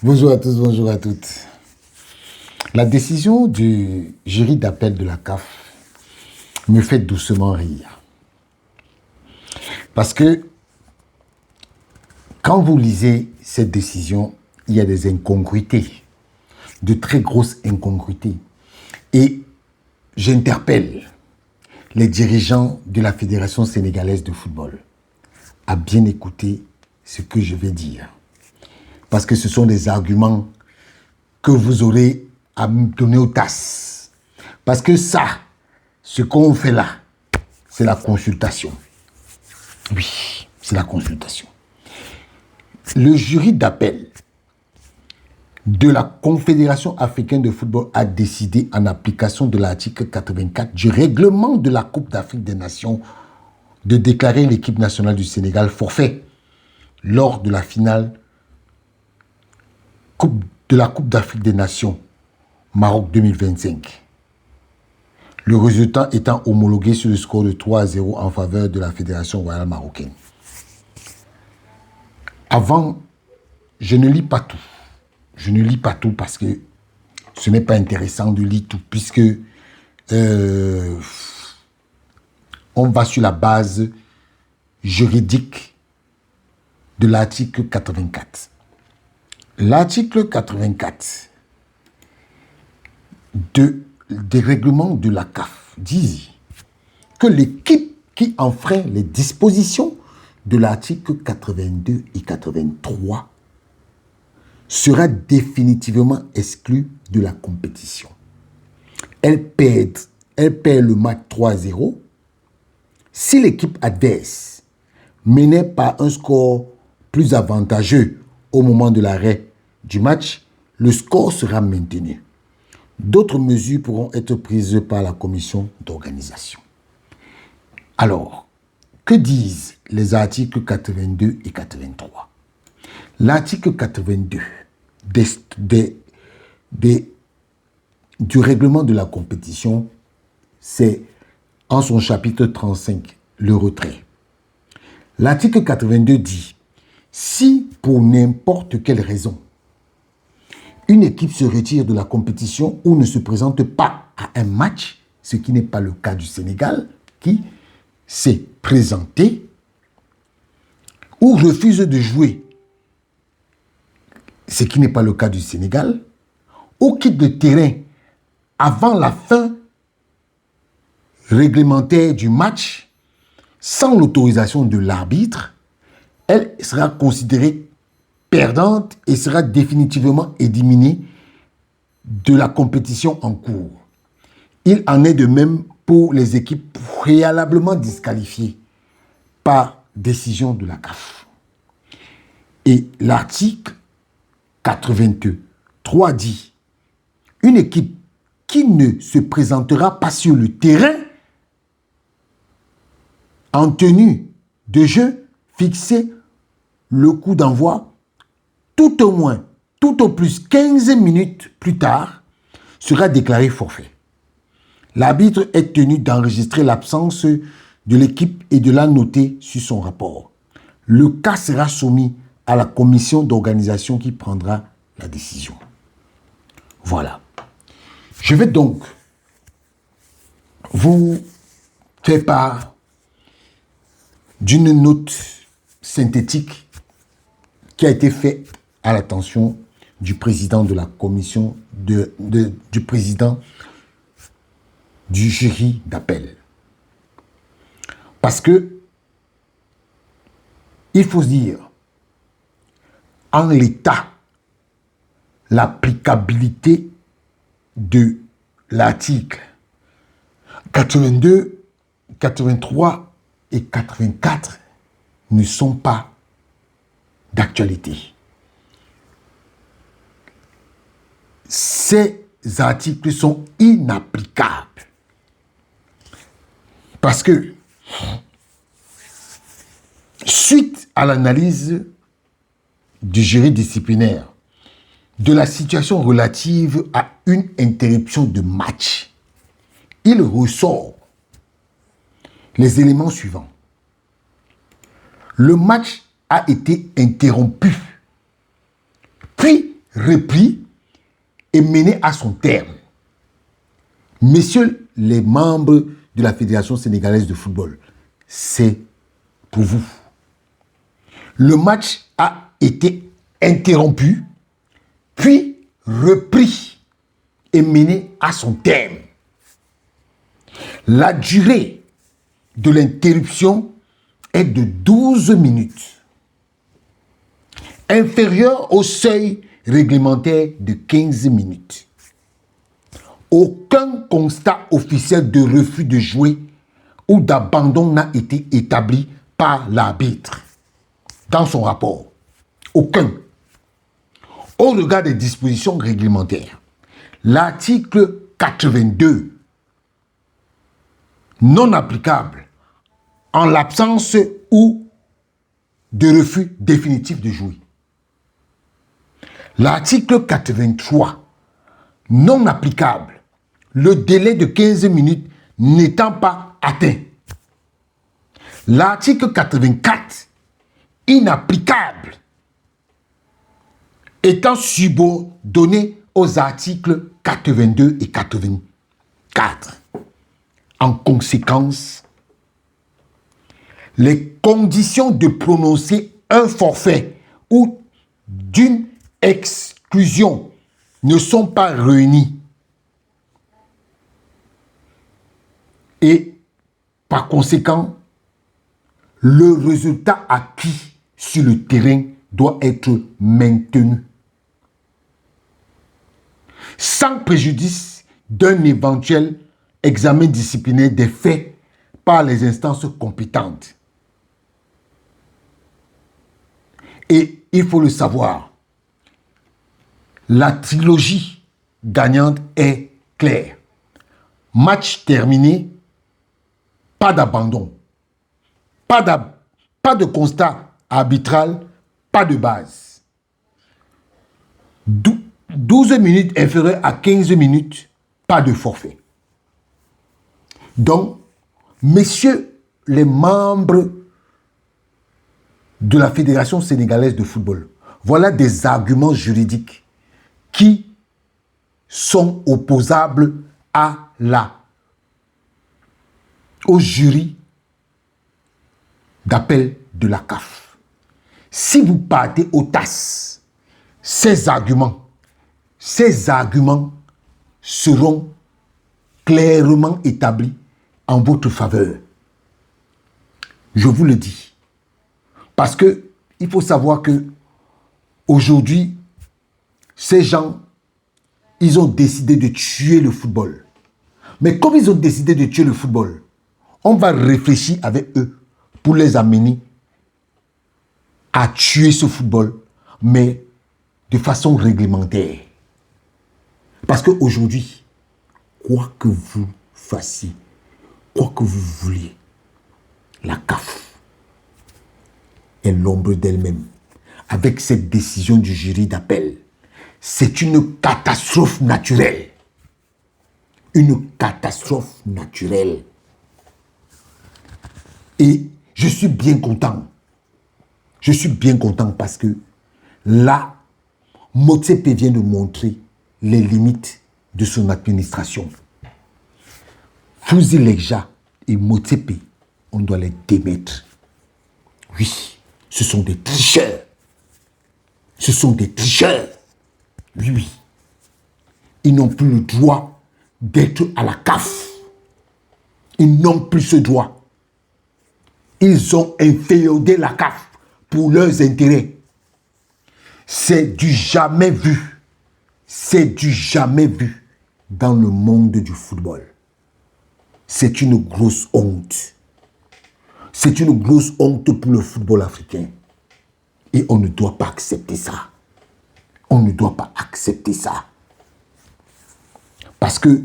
Bonjour à tous, bonjour à toutes. La décision du jury d'appel de la CAF me fait doucement rire. Parce que quand vous lisez cette décision, il y a des incongruités, de très grosses incongruités. Et j'interpelle les dirigeants de la Fédération sénégalaise de football à bien écouter ce que je vais dire. Parce que ce sont des arguments que vous aurez à me donner aux tasses. Parce que ça, ce qu'on fait là, c'est la consultation. Oui, c'est la consultation. Le jury d'appel de la Confédération africaine de football a décidé, en application de l'article 84 du règlement de la Coupe d'Afrique des Nations, de déclarer l'équipe nationale du Sénégal forfait lors de la finale de la Coupe d'Afrique des Nations Maroc 2025. Le résultat étant homologué sur le score de 3-0 en faveur de la Fédération royale marocaine. Avant, je ne lis pas tout. Je ne lis pas tout parce que ce n'est pas intéressant de lire tout, puisque on va sur la base juridique de l'article 84. L'article 84 des règlements de la CAF dit que l'équipe qui enfreint les dispositions de l'article 82 et 83 sera définitivement exclue de la compétition. Elle perd le match 3-0 si l'équipe adverse menait par un score plus avantageux au moment de l'arrêt du match, le score sera maintenu. D'autres mesures pourront être prises par la commission d'organisation. Alors, que disent les articles 82 et 83? L'article 82 du règlement de la compétition, c'est en son chapitre 35, le retrait. L'article 82 dit, si pour n'importe quelle raison, une équipe se retire de la compétition ou ne se présente pas à un match, ce qui n'est pas le cas du Sénégal, qui s'est présenté, ou refuse de jouer, ce qui n'est pas le cas du Sénégal, ou quitte le terrain avant la fin réglementaire du match, sans l'autorisation de l'arbitre, elle sera considérée perdante et sera définitivement éliminée de la compétition en cours. Il en est de même pour les équipes préalablement disqualifiées par décision de la CAF. Et l'article 83 dit, une équipe qui ne se présentera pas sur le terrain en tenue de jeu fixé le coup d'envoi, tout au moins, tout au plus 15 minutes plus tard, sera déclaré forfait. L'arbitre est tenu d'enregistrer l'absence de l'équipe et de la noter sur son rapport. Le cas sera soumis à la commission d'organisation qui prendra la décision. Voilà. Je vais donc vous faire part d'une note synthétique qui a été faite à l'attention du président de la commission, du président du jury d'appel. Parce que, il faut se dire, en l'état, l'applicabilité de l'article 82, 83 et 84 ne sont pas d'actualité. Ces articles sont inapplicables. Parce que, suite à l'analyse du jury disciplinaire de la situation relative à une interruption de match, il ressort les éléments suivants. Le match a été interrompu puis repris et mené à son terme. Messieurs les membres de la Fédération sénégalaise de football, c'est pour vous. Le match a été interrompu, puis repris et mené à son terme. La durée de l'interruption est de 12 minutes, inférieure au seuil réglementaire de 15 minutes. Aucun constat officiel de refus de jouer ou d'abandon n'a été établi par l'arbitre dans son rapport. Aucun. Au regard des dispositions réglementaires, l'article 82, non applicable en l'absence ou de refus définitif de jouer. L'article 83, non applicable, le délai de 15 minutes n'étant pas atteint. L'article 84, inapplicable, étant subordonné aux articles 82 et 84. En conséquence, les conditions de prononcer un forfait ou d'une exclusion ne sont pas réunies. Et par conséquent, le résultat acquis sur le terrain doit être maintenu, sans préjudice d'un éventuel examen disciplinaire des faits par les instances compétentes. Et il faut le savoir, la trilogie gagnante est claire. Match terminé, pas d'abandon, pas de constat arbitral, pas de base. 12 minutes inférieures à 15 minutes, pas de forfait. Donc, messieurs les membres de la Fédération sénégalaise de football, voilà des arguments juridiques qui sont opposables au jury d'appel de la CAF. Si vous partez au TAS, ces arguments seront clairement établis en votre faveur. Je vous le dis. Parce que il faut savoir que aujourd'hui, ces gens, ils ont décidé de tuer le football. Mais comme ils ont décidé de tuer le football, on va réfléchir avec eux pour les amener à tuer ce football, mais de façon réglementaire. Parce qu'aujourd'hui, quoi que vous fassiez, quoi que vous vouliez, la CAF est l'ombre d'elle-même. Avec cette décision du jury d'appel, c'est une catastrophe naturelle. Une catastrophe naturelle. Et je suis bien content. Je suis bien content parce que là, Motsepe vient de montrer les limites de son administration. Fouzi Lekja et Motsepe, on doit les démettre. Oui, ce sont des tricheurs. Ce sont des tricheurs. Oui, oui. Ils n'ont plus le droit d'être à la CAF. Ils n'ont plus ce droit. Ils ont inféodé la CAF pour leurs intérêts. C'est du jamais vu. C'est du jamais vu dans le monde du football. C'est une grosse honte. C'est une grosse honte pour le football africain. Et on ne doit pas accepter ça. On ne doit pas accepter ça. Parce que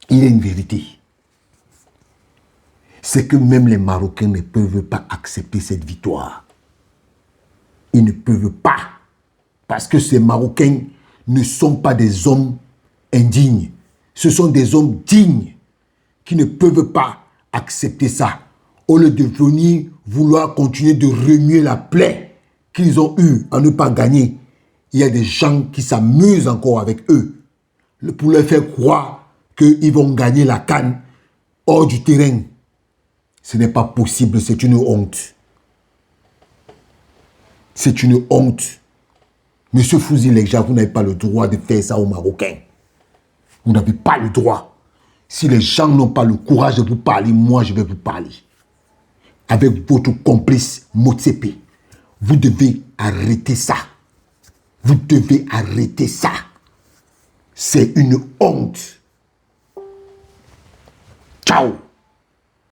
il y a une vérité. C'est que même les Marocains ne peuvent pas accepter cette victoire. Ils ne peuvent pas. Parce que ces Marocains ne sont pas des hommes indignes. Ce sont des hommes dignes qui ne peuvent pas accepter ça. Au lieu de venir vouloir continuer de remuer la plaie qu'ils ont eue à ne pas gagner, il y a des gens qui s'amusent encore avec eux pour leur faire croire qu'ils vont gagner la CAN hors du terrain. Ce n'est pas possible, c'est une honte. C'est une honte. Monsieur Fouzi Lekja, vous n'avez pas le droit de faire ça aux Marocains. Vous n'avez pas le droit. Si les gens n'ont pas le courage de vous parler, moi je vais vous parler. Avec votre complice Motsepe, vous devez arrêter ça. Vous devez arrêter ça. C'est une honte. Ciao.